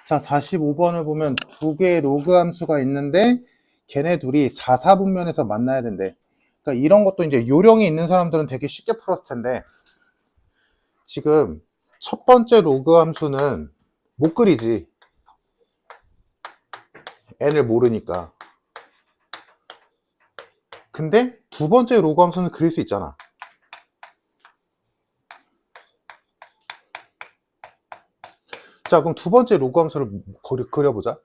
자, 45번을 보면 두 개의 로그 함수가 있는데 걔네 둘이 4, 4분면에서 만나야 된대. 그러니까 이런 것도 이제 요령이 있는 사람들은 되게 쉽게 풀었을 텐데 지금 첫 번째 로그 함수는 못 그리지. n을 모르니까. 근데 두 번째 로그 함수는 그릴 수 있잖아. 자, 그럼 두 번째 로그 함수를 그려보자.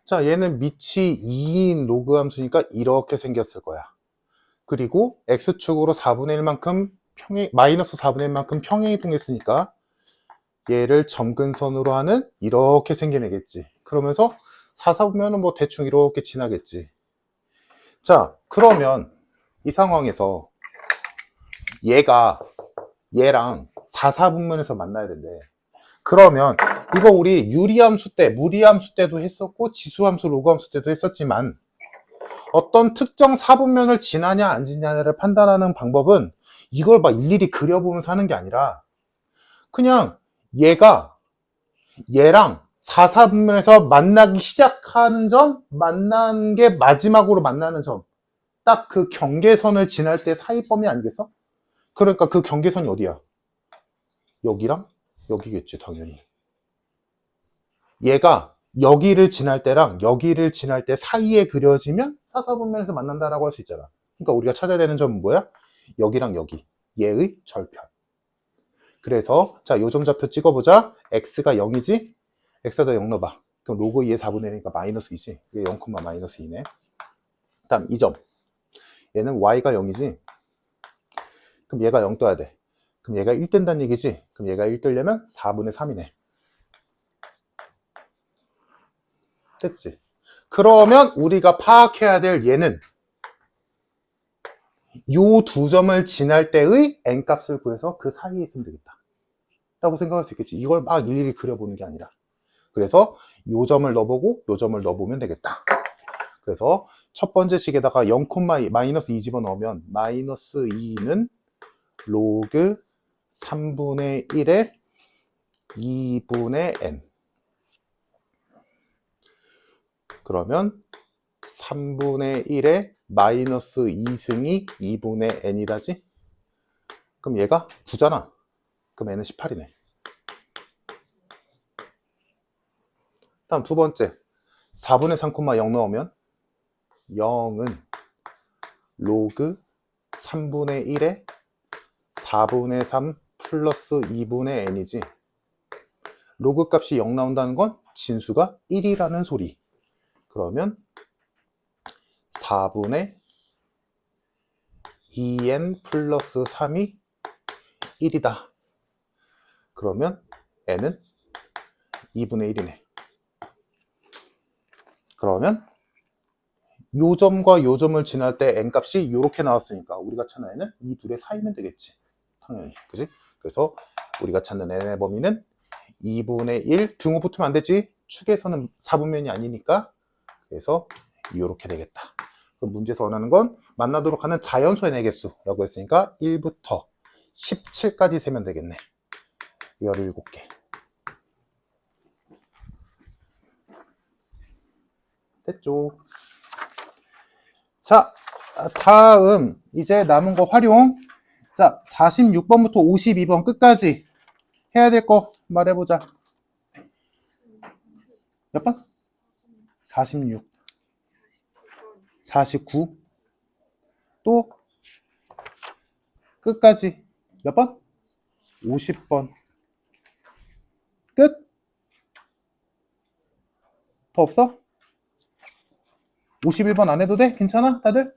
자, 얘는 밑이 2인 로그 함수니까 이렇게 생겼을 거야. 그리고 x축으로 4분의 1만큼 마이너스 4분의 1만큼 평행이동했으니까 얘를 점근선으로 하는 이렇게 생긴 애겠지. 그러면서 4, 4보면은 뭐 대충 이렇게 지나겠지. 자, 그러면 이 상황에서 얘가 얘랑 4, 4분면에서 만나야 된대. 그러면 이거 우리 유리함수 때, 무리함수 때도 했었고 지수함수, 로그함수 때도 했었지만 어떤 특정 4분면을 지나냐 안 지나냐를 판단하는 방법은 이걸 막 일일이 그려보면서 하는 게 아니라 그냥 얘가 얘랑 4, 4분면에서 만나기 시작하는 점, 만난 게 마지막으로 만나는 점, 딱 그 경계선을 지날 때 사이범위 아니겠어? 그러니까 그 경계선이 어디야? 여기랑 여기겠지 당연히. 얘가 여기를 지날 때랑 여기를 지날 때 사이에 그려지면 4, 4분면에서 만난다라고 할 수 있잖아. 그러니까 우리가 찾아야 되는 점은 뭐야? 여기랑 여기, 얘의 절편. 그래서 자, 요 점좌표 찍어보자. x가 0이지? x에다 0 넣어봐. 그럼 로그 2의 4분의 1이니까 마이너스 2지. 얘 0, 마이너스 2네. 다음 이 점. 얘는 y가 0이지? 그럼 얘가 0 떠야 돼. 그럼 얘가 1 뜬다는 얘기지? 그럼 얘가 1 뜨려면 4분의 3이네. 됐지? 그러면 우리가 파악해야 될 얘는 요 두 점을 지날 때의 n값을 구해서 그 사이에 있으면 되겠다 라고 생각할 수 있겠지. 이걸 막 일일이 그려보는 게 아니라. 그래서 요 점을 넣어보고 요 점을 넣어보면 되겠다. 그래서 첫 번째 식에다가 0, 마이너스 2 집어넣으면 마이너스 2는 로그 3분의 1에 2분의 n. 그러면 3분의 1에 마이너스 2승이 2분의 n이다지? 그럼 얘가 9잖아. 그럼 n은 18이네. 다음 두 번째. 4분의 3, 0 넣으면 0은 로그 3분의 1에 4분의 3 플러스 2분의 n이지. 로그 값이 0 나온다는 건 진수가 1이라는 소리. 그러면 4분의 2n 플러스 3이 1이다. 그러면 n은 2분의 1이네. 그러면 요 점과 요 점을 지날 때 n값이 이렇게 나왔으니까 우리가 찾는 n은 이 둘의 사이면 되겠지. 당연히. 그지? 그래서 우리가 찾는 n의 범위는 2분의 1, 등호 붙으면 안 되지. 축에서는 4분면이 아니니까. 그래서 이렇게 되겠다. 그럼 문제에서 원하는 건 만나도록 하는 자연수의 네 개수라고 했으니까 1부터 17까지 세면 되겠네. 17개. 됐죠? 자, 다음 이제 남은 거 활용. 자, 46번부터 52번 끝까지 해야 될 거 말해보자. 몇 번? 46, 49, 또 끝까지 몇 번? 50번. 끝? 더 없어? 51번 안 해도 돼? 괜찮아? 다들?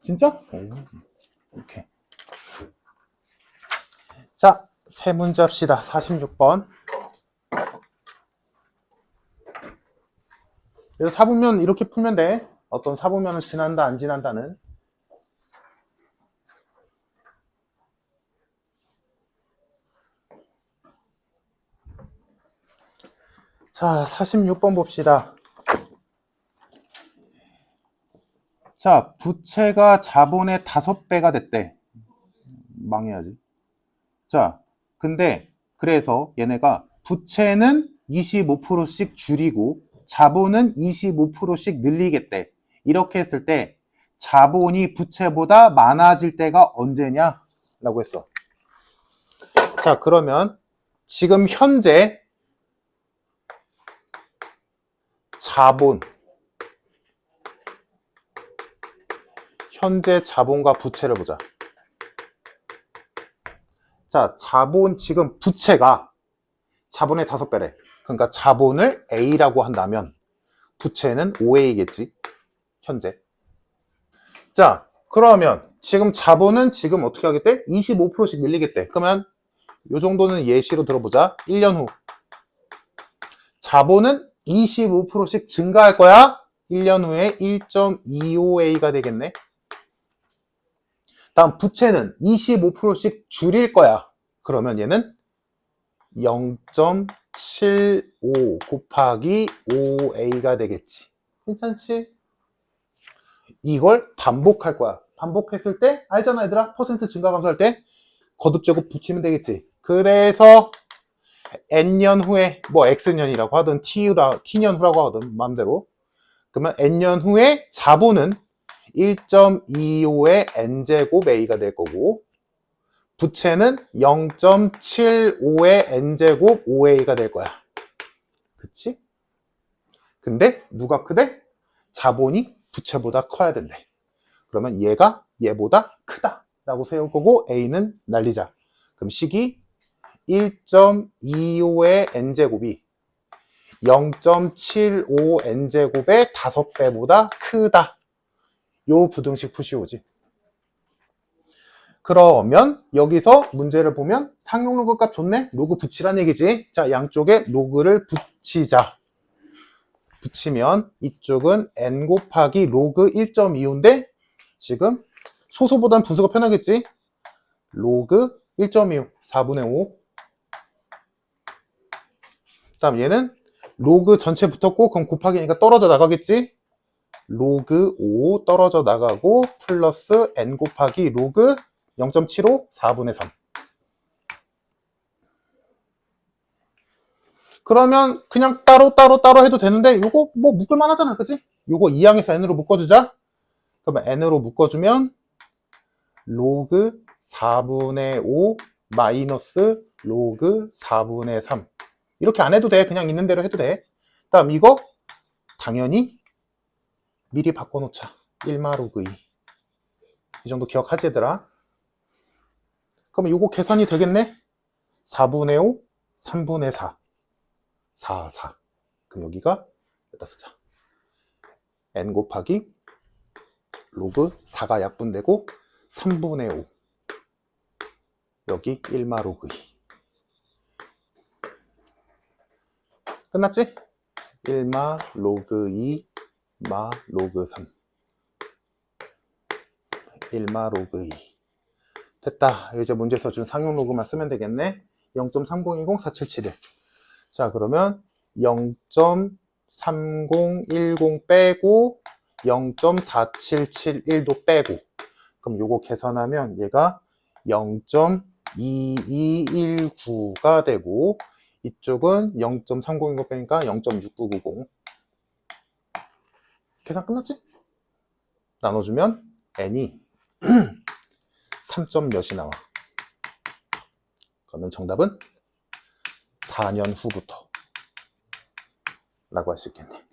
진짜? 오케이. 자, 세 문제 합시다. 46번. 그래서 사분면 이렇게 풀면 돼. 어떤 사분면을 지난다, 안 지난다는. 자, 46번 봅시다. 자, 부채가 자본의 5배가 됐대. 망해야지. 자, 근데 그래서 얘네가 부채는 25%씩 줄이고 자본은 25%씩 늘리겠대. 이렇게 했을 때 자본이 부채보다 많아질 때가 언제냐? 라고 했어. 자, 그러면 지금 현재 자본과 부채를 보자. 자, 지금 부채가 자본의 5배래. 그러니까 자본을 A라고 한다면 부채는 5A겠지. 현재. 자, 그러면 지금 자본은 지금 어떻게 하겠대? 25%씩 늘리겠대. 그러면 요 정도는 예시로 들어보자. 1년 후. 자본은 25%씩 증가할 거야. 1년 후에 1.25A가 되겠네. 다음 부채는 25%씩 줄일 거야. 그러면 얘는 0.75 곱하기 5A가 되겠지. 괜찮지? 이걸 반복할 거야. 반복했을 때 알잖아 얘들아. 퍼센트 증가 감소할 때 거듭제곱 붙이면 되겠지. 그래서 N년 후에 뭐 X년이라고 하든 T년 후라고 하든 마음대로. 그러면 N년 후에 자본은 1.25의 N제곱 A가 될 거고 부채는 0.75의 N제곱 5A가 될 거야. 그치? 근데 누가 크대? 자본이 부채보다 커야 된대. 그러면 얘가 얘보다 크다 라고 세울 거고 A는 날리자. 그럼 식이 1.25의 N제곱이 0.75 N제곱의 5배보다 크다. 요 부등식 푸시오지. 그러면 여기서 문제를 보면 상용로그 값 좋네? 로그 붙이란 얘기지. 자, 양쪽에 로그를 붙이자. 붙이면 이쪽은 n 곱하기 로그 1.25인데 지금 소수보단 분수가 편하겠지? 로그 1.25, 4분의 5. 다음 얘는 로그 전체 붙었고 그럼 곱하기니까 떨어져 나가겠지? 로그 5 떨어져 나가고 플러스 n 곱하기 로그 0.75, 4분의 3. 그러면 그냥 따로 해도 되는데 요거 뭐 묶을만 하잖아. 그치? 요거 2항에서 n으로 묶어주자. 그러면 n으로 묶어주면 로그 4분의 5 마이너스 로그 4분의 3. 이렇게 안 해도 돼. 그냥 있는 대로 해도 돼. 다음 이거 당연히 미리 바꿔놓자. 1마 로그 2. 이 정도 기억하지 얘들아? 그러면 요거 계산이 되겠네? 4분의 5, 3분의 4. 4. 그럼 여기가 여기다 쓰자. n 곱하기 로그 4가 약분되고 3분의 5. 여기 1마 로그 2. 끝났지? 1마 로그 2 마 로그 3. 1마 로그 2. 됐다. 이제 문제에서 준 상용 로그만 쓰면 되겠네. 0.3010 4771. 자, 그러면 0.3010 빼고 0.4771도 빼고 그럼 요거 계산하면 얘가 0.2219가 되고 이쪽은 0.3010 빼니까 0.6990. 계산 끝났지? 나눠주면 n이 3점 몇이 나와. 그러면 정답은 4년 후부터 라고 할 수 있겠네.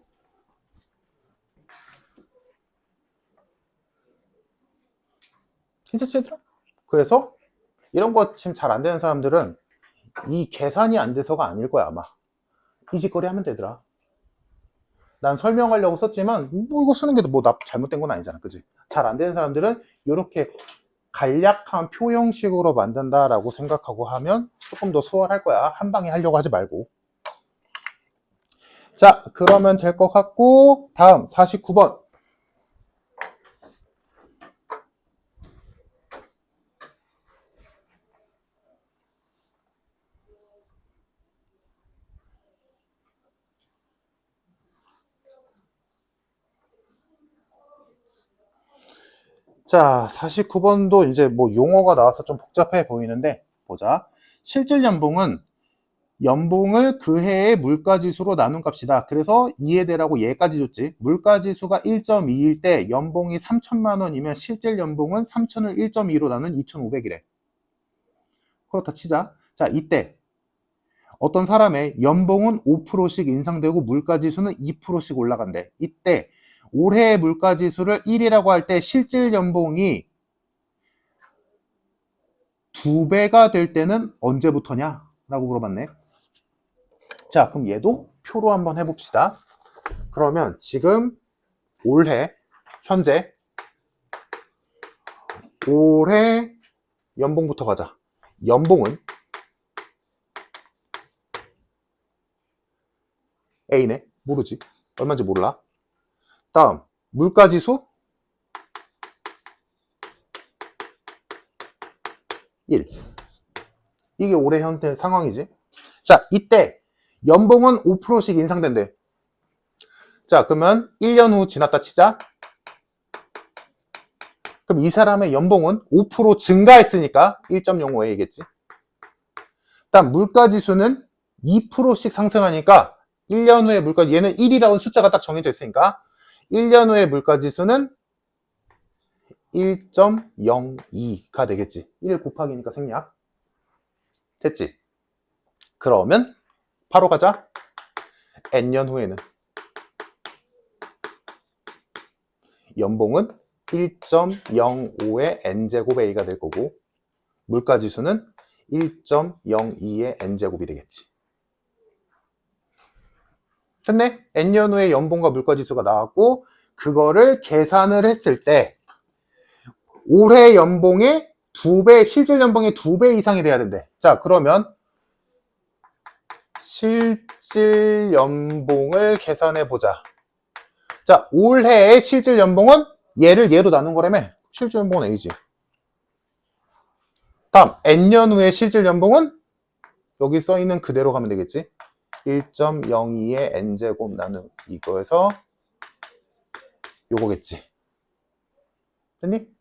괜찮지 얘들아? 그래서 이런 거 지금 잘 안 되는 사람들은 이 계산이 안 돼서가 아닐 거야 아마. 이 짓거리 하면 되더라. 난 설명하려고 썼지만 뭐 이거 쓰는 게 뭐 잘못된 건 아니잖아. 그지? 잘 안 되는 사람들은 이렇게 간략한 표 형식으로 만든다라고 생각하고 하면 조금 더 수월할 거야. 한 방에 하려고 하지 말고. 자, 그러면 될 것 같고 다음 49번. 자, 49번도 이제 뭐 용어가 나와서 좀 복잡해 보이는데 보자. 실질 연봉은 연봉을 그 해의 물가지수로 나눈 값이다. 그래서 이해되라고 얘까지 줬지. 물가지수가 1.2일 때 연봉이 3천만 원이면 실질 연봉은 3천을 1.2로 나눈 2,500이래. 그렇다 치자. 자, 이때 어떤 사람의 연봉은 5%씩 인상되고 물가지수는 2%씩 올라간대. 이때 올해의 물가지수를 1이라고 할 때 실질 연봉이 2배가 될 때는 언제부터냐? 라고 물어봤네. 자, 그럼 얘도 표로 한번 해봅시다. 그러면 지금 올해, 현재 올해 연봉부터 가자. 연봉은 A네. 모르지. 얼마인지 몰라. 다음 물가지수 1. 이게 올해 현재 상황이지. 자, 이때 연봉은 5%씩 인상된대. 자, 그러면 1년 후 지났다 치자. 그럼 이 사람의 연봉은 5% 증가했으니까 1.05A겠지. 다음 물가지수는 2%씩 상승하니까 1년 후에 물가, 얘는 1이라는 숫자가 딱 정해져 있으니까 1년 후에 물가지수는 1.02가 되겠지. 1 곱하기니까 생략. 됐지? 그러면 바로 가자. N년 후에는 연봉은 1.05의 N제곱 A가 될 거고 물가지수는 1.02의 N제곱이 되겠지. 됐네? N년 후에 연봉과 물가지수가 나왔고 그거를 계산을 했을 때 올해 연봉의 2배, 실질 연봉의 2배 이상이 돼야 된대. 자, 그러면 실질 연봉을 계산해 보자. 자, 올해의 실질 연봉은 얘를 얘로 나눈 거라며. 실질 연봉은 A지. 다음 N년 후의 실질 연봉은 여기 써 있는 그대로 가면 되겠지. 1.02의 N제곱 나누 이거에서 요거겠지. 됐니?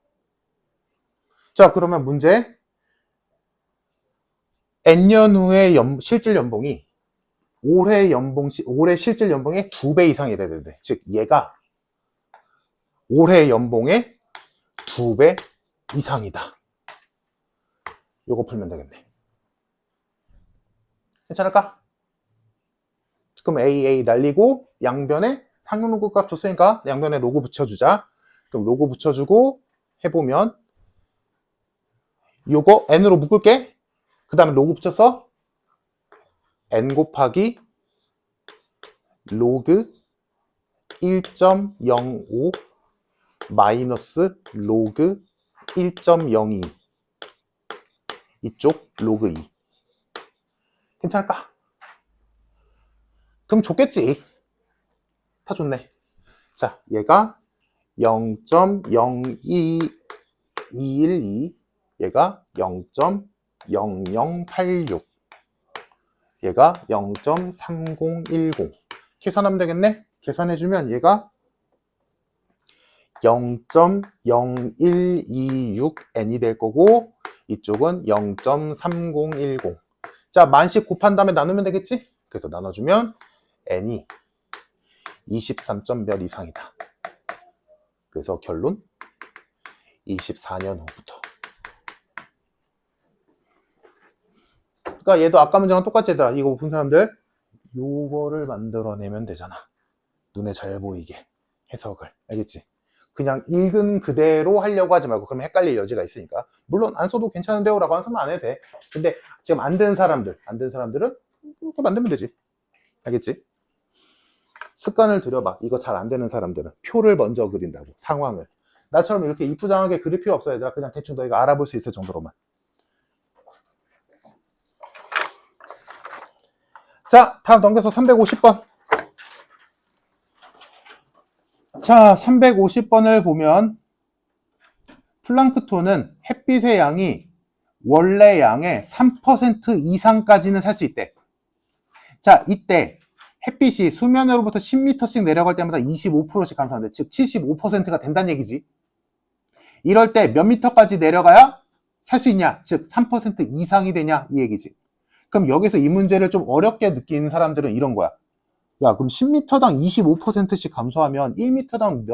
자, 그러면 문제. N년 후의 실질 연봉이 올해 실질 연봉의 2배 이상이 돼야 되는데, 즉 얘가 올해 연봉의 2배 이상이다. 요거 풀면 되겠네. 괜찮을까? 그럼 A 날리고 양변에 상용로그 값 줬으니까 양변에 로그 붙여주자. 그럼 로그 붙여주고 해보면 요거 n으로 묶을게. 그 다음에 로그 붙여서 n 곱하기 로그 1.05 마이너스 로그 1.02 이쪽 로그 2 괜찮을까? 그럼 좋겠지. 다 좋네. 자, 얘가 0.02212 얘가 0.0086 얘가 0.3010 계산하면 되겠네. 계산해주면 얘가 0.0126n이 될 거고 이쪽은 0.3010 자, 만씩 곱한 다음에 나누면 되겠지? 그래서 나눠주면 n이 23점 별 이상이다. 그래서 결론 24년 후부터. 그러니까 얘도 아까 문제랑 똑같이 얘들아. 이거 못 푼 사람들 요거를 만들어내면 되잖아. 눈에 잘 보이게 해석을. 알겠지? 그냥 읽은 그대로 하려고 하지 말고 그러면 헷갈릴 여지가 있으니까. 물론 안 써도 괜찮은데요 라고 하면 안 해도 돼. 근데 지금 안 된 사람들은 이렇게 만들면 되지. 알겠지? 습관을 들여봐. 이거 잘 안 되는 사람들은 표를 먼저 그린다고. 상황을. 나처럼 이렇게 이쁘장하게 그릴 필요 없어 얘들아. 그냥 대충 너희가 알아볼 수 있을 정도로만. 자, 다음 넘겨서 350번. 자, 350번을 보면 플랑크톤은 햇빛의 양이 원래 양의 3% 이상까지는 살 수 있대. 자, 이때 햇빛이 수면으로부터 10m씩 내려갈 때마다 25%씩 감소하는데, 즉 75%가 된다는 얘기지. 이럴 때 몇 미터까지 내려가야 살 수 있냐? 즉 3% 이상이 되냐? 이 얘기지. 그럼 여기서 이 문제를 좀 어렵게 느끼는 사람들은 이런 거야. 야, 그럼 10m당 25%씩 감소하면 1m당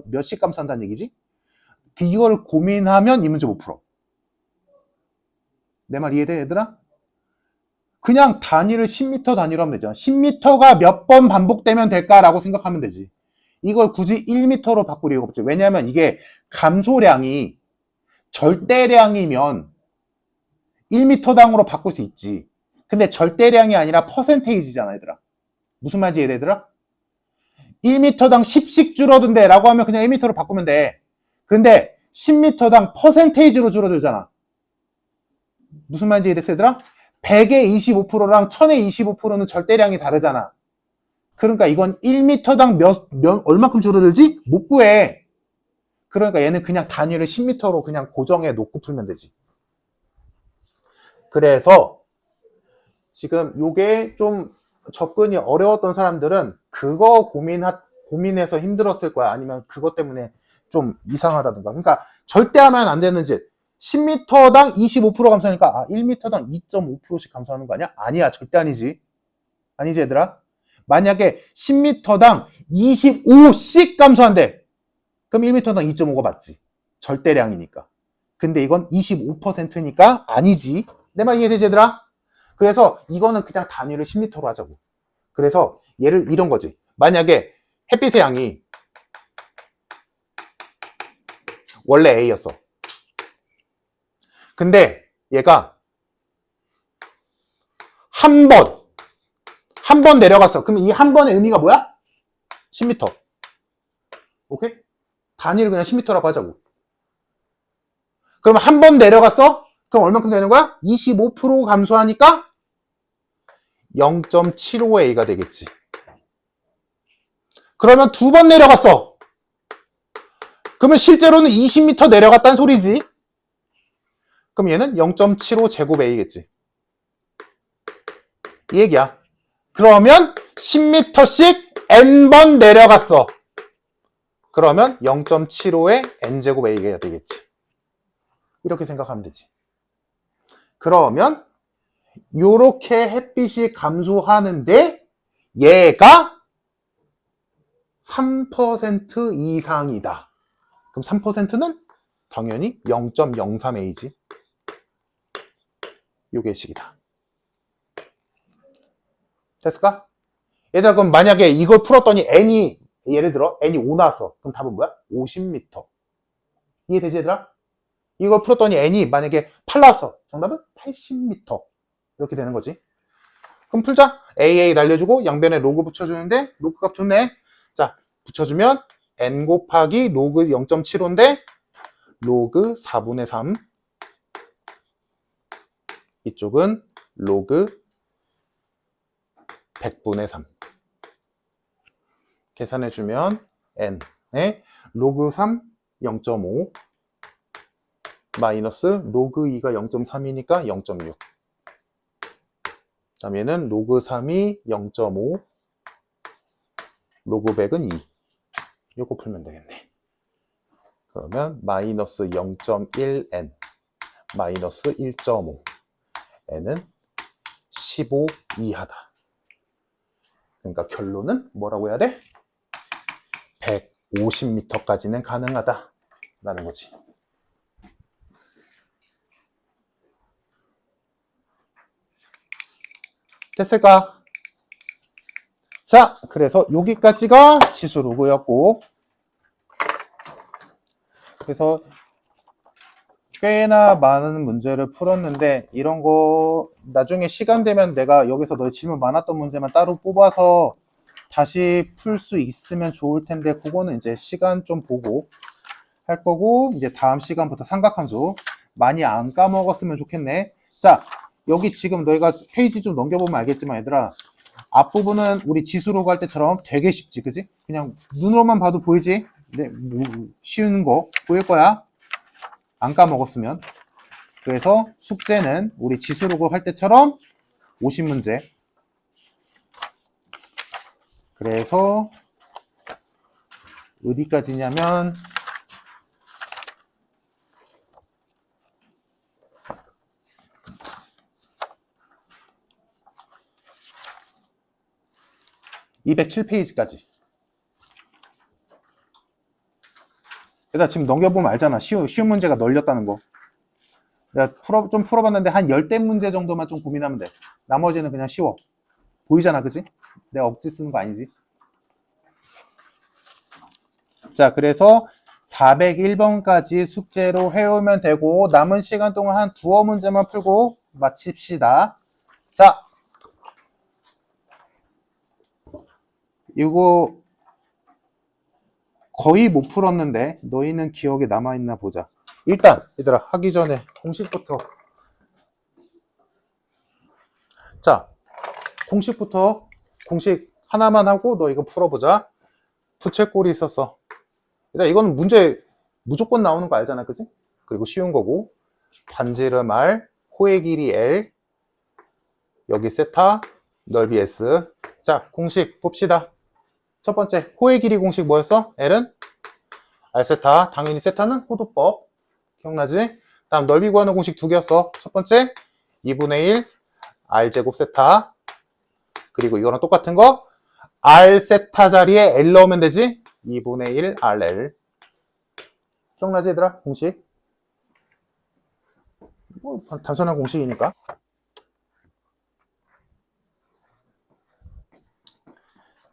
몇씩 감소한다는 얘기지? 이걸 고민하면 이 문제 못 풀어. 내 말 이해돼, 얘들아? 그냥 단위를 10m 단위로 하면 되잖아. 10m가 몇 번 반복되면 될까라고 생각하면 되지. 이걸 굳이 1m로 바꿀 이유가 없지. 왜냐하면 이게 감소량이 절대량이면 1m당으로 바꿀 수 있지. 근데 절대량이 아니라 퍼센테이지잖아, 얘들아. 무슨 말인지 이해되더라? 1m당 10씩 줄어든대 라고 하면 그냥 1m로 바꾸면 돼. 근데 10m당 퍼센테이지로 줄어들잖아. 무슨 말인지 이해됐어, 얘들아? 100의 25%랑 1000의 25%는 절대량이 다르잖아. 그러니까 이건 1m당 얼마큼 줄어들지? 못 구해. 그러니까 얘는 그냥 단위를 10m로 그냥 고정해 놓고 풀면 되지. 그래서 지금 요게 좀 접근이 어려웠던 사람들은 그거 고민해서 힘들었을 거야. 아니면 그것 때문에 좀 이상하다든가. 그러니까 절대 하면 안 되는 짓. 10m당 25% 감소하니까 아 1m당 2.5%씩 감소하는 거 아니야? 아니야. 절대 아니지. 아니지 얘들아? 만약에 10m당 25씩 감소한대. 그럼 1m당 2.5가 맞지. 절대량이니까. 근데 이건 25%니까 아니지. 내 말 이해되지 얘들아? 그래서 이거는 그냥 단위를 10m로 하자고. 그래서 얘를 이런 거지. 만약에 햇빛의 양이 원래 A였어. 근데 얘가 한 번 내려갔어. 그러면 이 한 번의 의미가 뭐야? 10m. 오케이? 단위를 그냥 10m라고 하자고. 그러면 한 번 내려갔어? 그럼 얼마큼 되는 거야? 25% 감소하니까 0.75A가 되겠지. 그러면 두 번 내려갔어. 그러면 실제로는 20m 내려갔다는 소리지. 그럼 얘는 0.75 제곱 A겠지. 이 얘기야. 그러면 10m씩 N번 내려갔어. 그러면 0.75의 N제곱 A가 되겠지. 이렇게 생각하면 되지. 그러면 요렇게 햇빛이 감소하는데 얘가 3% 이상이다. 그럼 3%는 당연히 0.03A지. 요게 식이다. 됐을까? 얘들아 그럼 만약에 이걸 풀었더니 N이 예를 들어 N이 5 나왔어. 그럼 답은 뭐야? 50m. 이해되지 얘들아? 이걸 풀었더니 N이 만약에 8 나왔어. 정답은 80m. 이렇게 되는 거지. 그럼 풀자. AA 날려주고 양변에 로그 붙여주는데 로그 값 좋네. 자 붙여주면 N 곱하기 로그 0.75인데 로그 4분의 3 이쪽은 로그 100분의 3 계산해주면 N에 로그 3 0.5 마이너스 로그 2가 0.3이니까 0.6 그 다음 얘는 로그 3이 0.5 로그 100은 2 요거 풀면 되겠네. 그러면 마이너스 0.1N 마이너스 1.5 N은 15 이하다. 그러니까 결론은 뭐라고 해야 돼? 150m까지는 가능하다 라는 거지. 됐을까? 자, 그래서 여기까지가 지수 로그였고, 그래서 꽤나 많은 문제를 풀었는데 이런 거 나중에 시간 되면 내가 여기서 너희 질문 많았던 문제만 따로 뽑아서 다시 풀 수 있으면 좋을 텐데 그거는 이제 시간 좀 보고 할 거고, 이제 다음 시간부터 삼각함수 많이 안 까먹었으면 좋겠네. 자, 여기 지금 너희가 페이지 좀 넘겨보면 알겠지만 얘들아, 앞부분은 우리 지수 로그 할 때처럼 되게 쉽지, 그지? 그냥 눈으로만 봐도 보이지? 네, 쉬운 거 보일 거야. 안 까먹었으면. 그래서 숙제는 우리 지수 로그 할 때처럼 50문제. 그래서 어디까지냐면 207페이지까지. 일단 지금 넘겨보면 알잖아. 쉬운 문제가 널렸다는 거. 내가 좀 풀어봤는데 한 10대 문제 정도만 좀 고민하면 돼. 나머지는 그냥 쉬워. 보이잖아, 그지? 내가 억지 쓰는 거 아니지? 자, 그래서 401번까지 숙제로 해오면 되고 남은 시간 동안 한 두어 문제만 풀고 마칩시다. 자, 이거 거의 못 풀었는데 너희는 기억에 남아있나 보자. 일단 얘들아 하기 전에 공식부터. 자, 공식 하나만 하고 너 이거 풀어보자. 부채꼴이 있었어. 일단 이거는 문제 무조건 나오는 거 알잖아, 그치? 그리고 쉬운 거고. 반지름 R, 호의 길이 L, 여기 세타, 넓이 S. 자, 공식 봅시다. 첫 번째, 호의 길이 공식 뭐였어? L은 R세타. 당연히 세타는 호도법. 기억나지? 다음 넓이 구하는 공식 두 개였어. 첫 번째, 2분의 1 R제곱 세타. 그리고 이거랑 똑같은 거 R세타 자리에 L 넣으면 되지? 2분의 1 RL. 기억나지 얘들아? 공식. 뭐 단순한 공식이니까.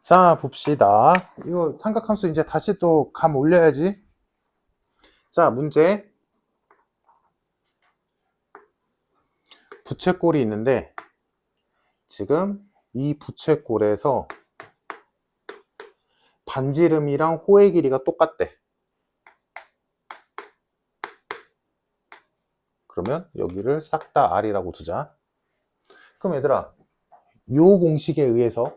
자, 봅시다. 이거 삼각함수 이제 다시 또 감 올려야지. 자, 문제. 부채꼴이 있는데 지금 이 부채꼴에서 반지름이랑 호의 길이가 똑같대. 그러면 여기를 싹 다 R이라고 두자. 그럼 얘들아, 요 공식에 의해서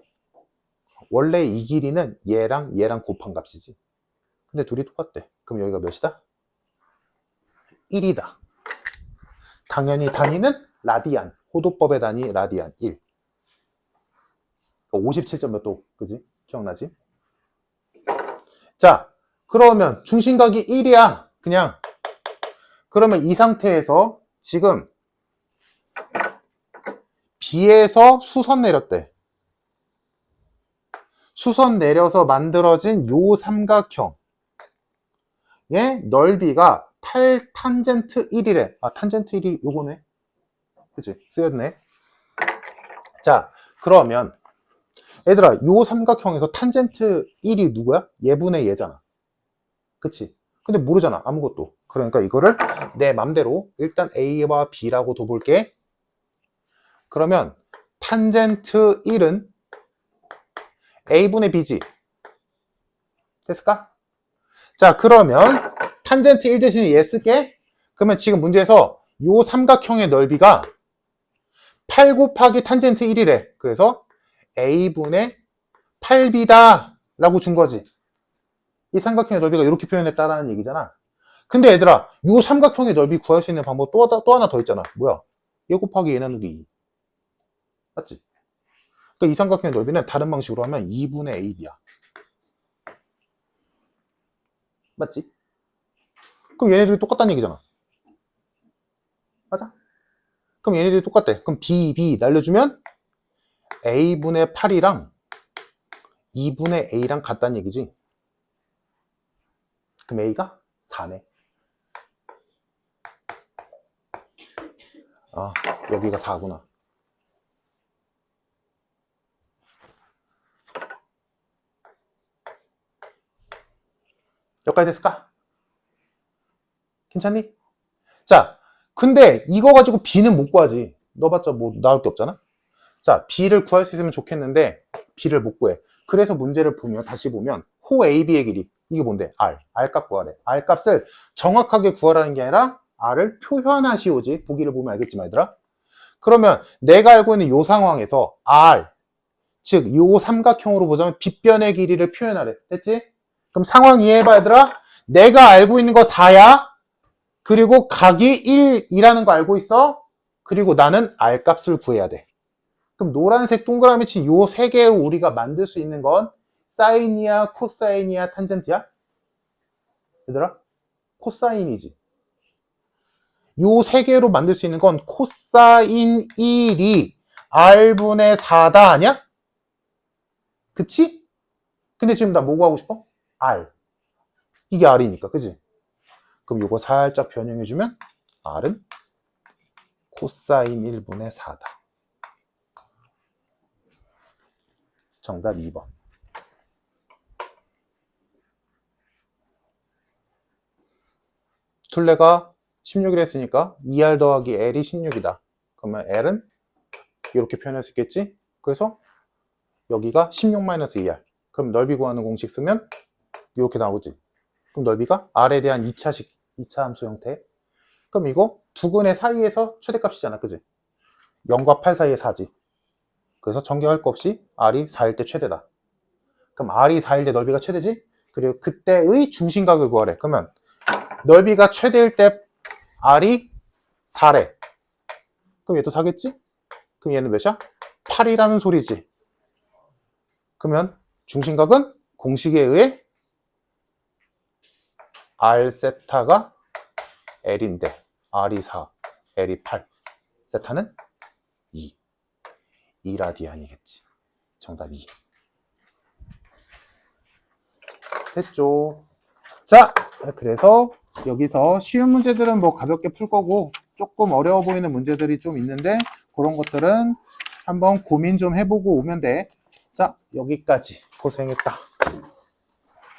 원래 이 길이는 얘랑 곱한 값이지. 근데 둘이 똑같대. 그럼 여기가 몇이다? 1이다. 당연히 단위는 라디안. 호도법의 단위 라디안 1. 57점 몇 도, 그지? 기억나지? 자, 그러면 중심각이 1이야. 그냥. 그러면 이 상태에서 지금 B에서 수선 내렸대. 수선 내려서 만들어진 요 삼각형. 의 넓이가 탄젠트 1이래. 아, 탄젠트 1이 요거네. 그치? 쓰였네. 자, 그러면 얘들아, 요 삼각형에서 탄젠트 1이 누구야? 얘분의 얘잖아. 그치? 근데 모르잖아, 아무것도. 그러니까 이거를 내 맘대로 일단 A와 B라고 둬볼게. 그러면 탄젠트 1은 A분의 B지. 됐을까? 자, 그러면 탄젠트 1 대신에 얘 쓸게. 그러면 지금 문제에서 요 삼각형의 넓이가 8 곱하기 탄젠트 1이래. 그래서 A분의 8B다 라고 준 거지. 이 삼각형의 넓이가 이렇게 표현했다라는 얘기잖아. 근데 얘들아, 요 삼각형의 넓이 구할 수 있는 방법 또 하나 더 있잖아. 뭐야? 얘 곱하기 얘 나누기 2. 맞지? 그러니까 이 삼각형의 넓이는 다른 방식으로 하면 2분의 AB야. 맞지? 그럼 얘네들이 똑같다는 얘기잖아. 맞아? 그럼 얘네들이 똑같대. 그럼 B 날려주면 A분의 8이랑 2분의 A랑 같다는 얘기지. 그럼 A가 4네. 아, 여기가 4구나. 여기까지 됐을까? 괜찮니? 자, 근데 이거 가지고 B는 못 구하지. 너 봤자 뭐 나올 게 없잖아? 자, B를 구할 수 있으면 좋겠는데 B를 못 구해. 그래서 문제를 보면 다시 보면 호 AB의 길이 이게 뭔데? R. R값 구하래. R값을 정확하게 구하라는 게 아니라 R을 표현하시오지. 보기를 보면 알겠지만 얘들아. 그러면 내가 알고 있는 요 상황에서 R, 즉 요 삼각형으로 보자면 빗변의 길이를 표현하래. 됐지? 그럼 상황 이해해봐 얘들아. 내가 알고 있는 거 4야. 그리고 각이 1이라는 거 알고 있어. 그리고 나는 R값을 구해야 돼. 그럼 노란색 동그라미 친 요 세 개로 우리가 만들 수 있는 건 사인이야, 코사인이야, 탄젠트야? 얘들아? 코사인이지. 요 세 개로 만들 수 있는 건 코사인 1이 R분의 4다 아니야? 그치? 근데 지금 나 뭐 구하고 싶어? R. 이게 R이니까, 그지? 그럼 요거 살짝 변형해주면 R은 코사인 1분의 4다. 정답 2번. 둘레가 16이라 했으니까 2R 더하기 L이 16이다. 그러면 L은 이렇게 표현할 수 있겠지? 그래서 여기가 16-2R. 그럼 넓이 구하는 공식 쓰면 이렇게 나오지. 그럼 넓이가 R에 대한 2차 함수 형태. 그럼 이거 두근의 사이에서 최대값이잖아, 그지? 0과 8 사이에 4지. 그래서 전개할 거 없이 R이 4일 때 최대다. 그럼 R이 4일 때 넓이가 최대지? 그리고 그때의 중심각을 구하래. 그러면 넓이가 최대일 때 R이 4래. 그럼 얘도 4겠지? 그럼 얘는 몇이야? 8이라는 소리지. 그러면 중심각은 공식에 의해 R 세타가 L인데 R이 4, L이 8, 세타는 2. 2라디안이겠지. 정답 2. 됐죠? 자, 그래서 여기서 쉬운 문제들은 뭐 가볍게 풀 거고 조금 어려워 보이는 문제들이 좀 있는데 그런 것들은 한번 고민 좀 해보고 오면 돼. 자, 여기까지 고생했다.